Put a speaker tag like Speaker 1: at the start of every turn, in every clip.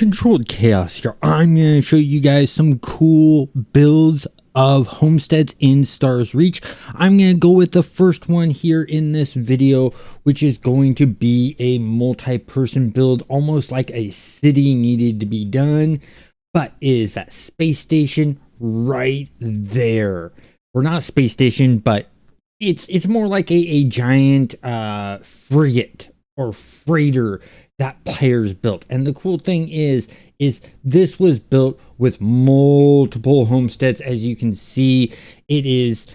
Speaker 1: Controlled Chaos here. I'm going to show you guys some cool builds of homesteads in Stars Reach. I'm going to go with the first one here in this video, which is going to be a multi-person build, almost like a city needed to be done, but is that space station right there. We're not a space station, but it's more like a giant frigate or freighter that players built. And the cool thing is this was built with multiple homesteads. As you can see, it is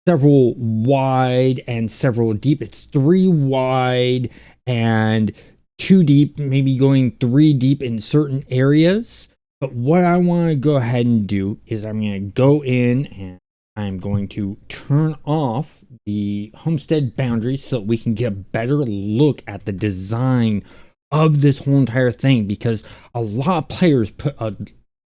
Speaker 1: several wide and several deep. It's 3 wide and 2 deep, maybe going 3 deep in certain areas. But what I want to go ahead and do is I'm going to go in and I'm going to turn off the homestead boundaries so that we can get a better look at the design of this whole entire thing, because a lot of players put a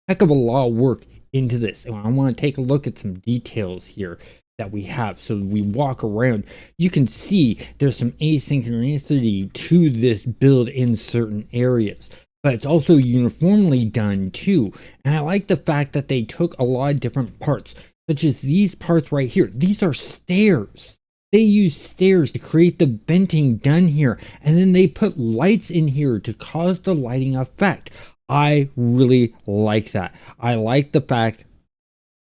Speaker 1: heck of a lot of work into this. And I want to take a look at some details here that we have. So we walk around, you can see there's some asynchronicity to this build in certain areas, but it's also uniformly done too. And I like the fact that they took a lot of different parts, such as these parts right here. These are stairs. They use stairs to create the venting done here, and then they put lights in here to cause the lighting effect. I really like that. I like the fact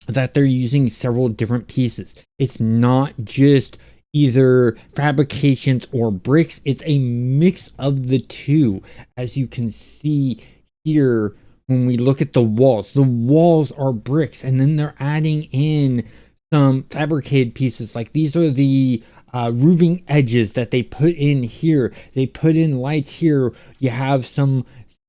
Speaker 1: that they're using several different pieces. It's not just either fabrications or bricks. It's a mix of the two. As you can see here, when we look at the walls are bricks, and then they're adding in some fabricated pieces. Like these are the roofing edges that they put in here. They put in lights here. You have some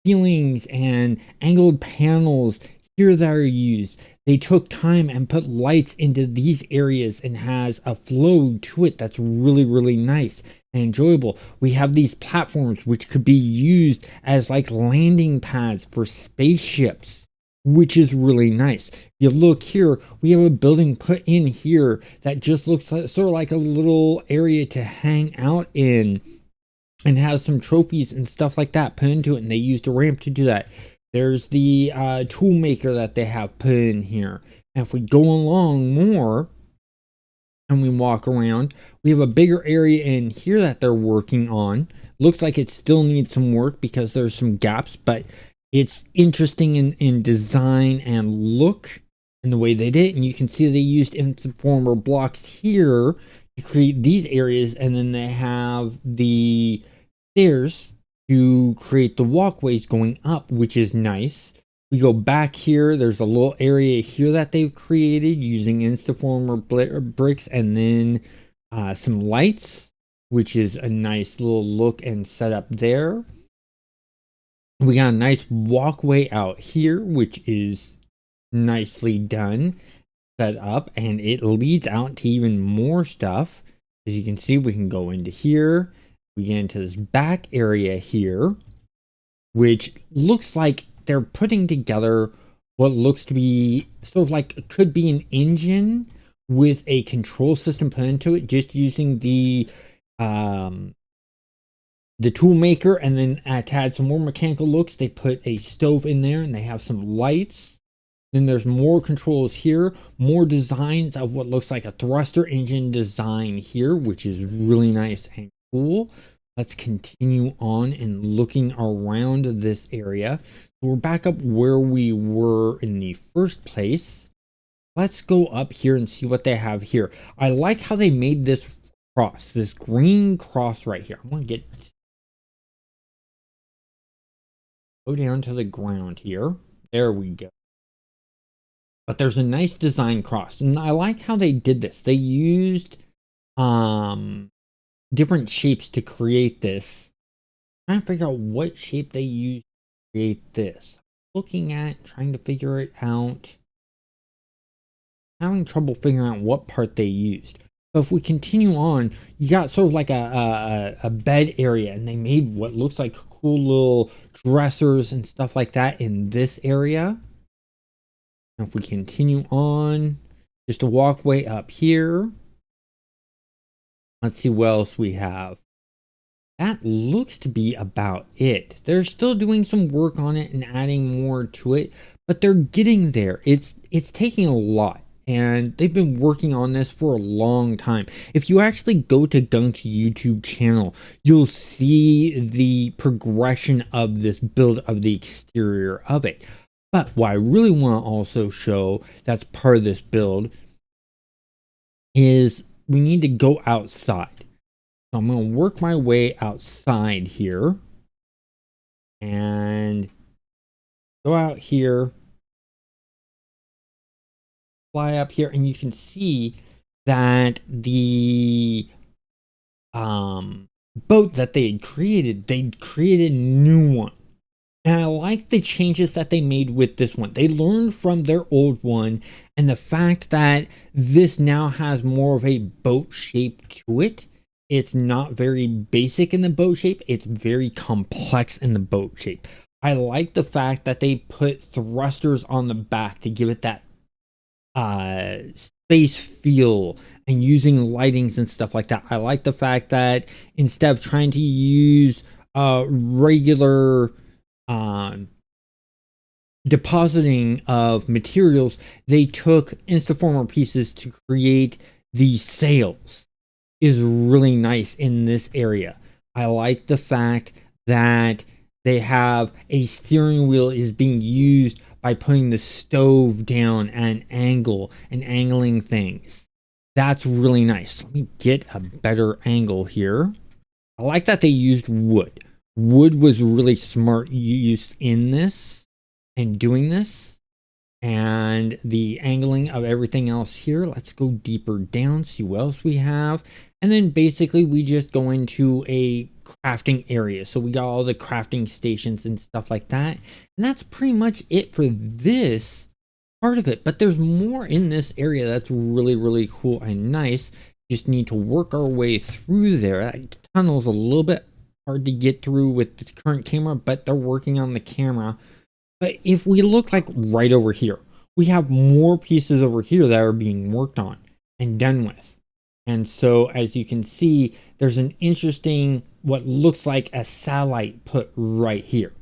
Speaker 1: ceilings and angled panels here that are used. They took time and put lights into these areas and has a flow to it that's really nice and enjoyable. We have these platforms which could be used as like landing pads for spaceships, which is really nice. You look here, we have a building put in here that just looks like, sort of like a little area to hang out in, and has some trophies and stuff like that put into it, and they used a ramp to do that. There's the tool maker that they have put in here. And if we go along more and we walk around, we have a bigger area in here that they're working on. Looks like it still needs some work because there's some gaps, but it's interesting in design and look and the way they did it. And you can see they used informer blocks here to create these areas, and then they have the stairs to create the walkways going up, which is nice. We go back here, there's a little area here that they've created using Instaformer bricks, and then some lights, which is a nice little look and setup there. We got a nice walkway out here, which is nicely done, set up, and it leads out to even more stuff. As you can see, we can go into here. We get into this back area here, which looks like they're putting together what looks to be sort of like, could be an engine with a control system put into it, just using the tool maker, and then to add some more mechanical looks, they put a stove in there and they have some lights. Then there's more controls here, more designs of what looks like a thruster engine design here, which is really nice and cool. Let's continue on and looking around this area. We're back up where we were in the first place. Let's go up here and see what they have here. I like how they made this cross, this green cross right here. I want to go down to the ground here. There we go. But there's a nice design cross, and I like how they did this. They used different shapes to create this. I'm trying to figure out what shape they used to create this. Looking at, trying to figure it out. Having trouble figuring out what part they used. But if we continue on, you got sort of like a bed area, and they made what looks like cool little dressers and stuff like that in this area. Now if we continue on, just a walkway up here. Let's see what else we have. that looks to be about it. They're still doing some work on it and adding more to it, but they're getting there. It's taking a lot, and they've been working on this for a long time. If you actually go to G.U.N.C YouTube channel, you'll see the progression of this build of the exterior of it. But what I really want to also show that's part of this build is we need to go outside. So I'm going to work my way outside here and go out here, fly up here, and you can see that the boat that they created a new one. And I like the changes that they made with this one. They learned from their old one, and the fact that this now has more of a boat shape to it. It's not very basic in the boat shape. It's very complex in the boat shape. I like the fact that they put thrusters on the back to give it that space feel, and using lightings and stuff like that. I like the fact that instead of trying to use regular depositing of materials, they took Instaformer pieces to create the sails. Is really nice in this area. I like the fact that they have a steering wheel is being used by putting the stove down at an angle and angling things. That's really nice. Let me get a better angle here. I like that they used wood. Wood was really smart use in this and doing this. And the angling of everything else here. Let's go deeper down, see what else we have. And then basically we just go into a crafting area. So we got all the crafting stations and stuff like that. And that's pretty much it for this part of it. But there's more in this area that's really, really cool and nice. Just need to work our way through there. That tunnel's a little bit hard to get through with the current camera, but they're working on the camera. But if we look like right over here, we have more pieces over here that are being worked on and done with. And so as you can see, there's an interesting, what looks like a satellite put right here.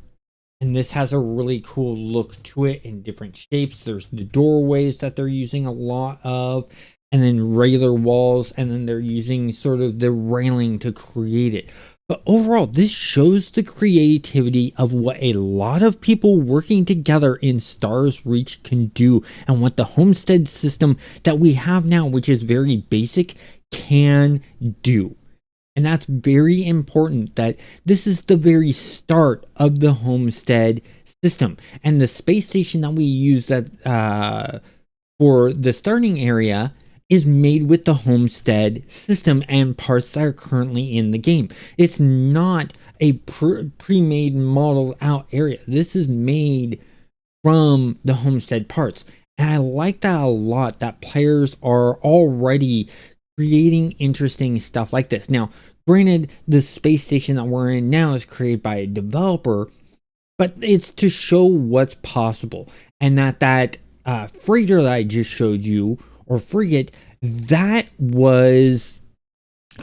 Speaker 1: And this has a really cool look to it in different shapes. There's the doorways that they're using a lot of, and then regular walls, and then they're using sort of the railing to create it. But overall, this shows the creativity of what a lot of people working together in Stars Reach can do, and what the homestead system that we have now, which is very basic, can do. And that's very important, that this is the very start of the homestead system. And the space station that we use that for the starting area is made with the homestead system and parts that are currently in the game. It's not a pre-made modeled out area. This is made from the homestead parts. And I like that a lot, that players are already creating interesting stuff like this. Now, granted, the space station that we're in now is created by a developer, but it's to show what's possible. And that freighter that I just showed you, or frigate, that was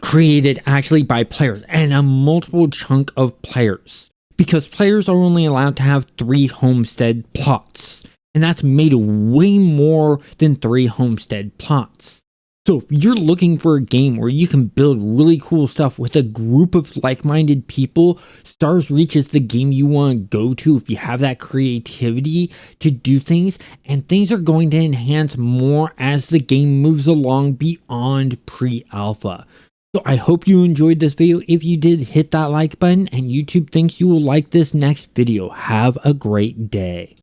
Speaker 1: created actually by players, and a multiple chunk of players, because players are only allowed to have 3 homestead plots, and that's made way more than 3 homestead plots. So if you're looking for a game where you can build really cool stuff with a group of like-minded people, Stars Reach is the game you want to go to if you have that creativity to do things, and things are going to enhance more as the game moves along beyond pre-alpha. So I hope you enjoyed this video. If you did, hit that like button, and YouTube thinks you will like this next video. Have a great day.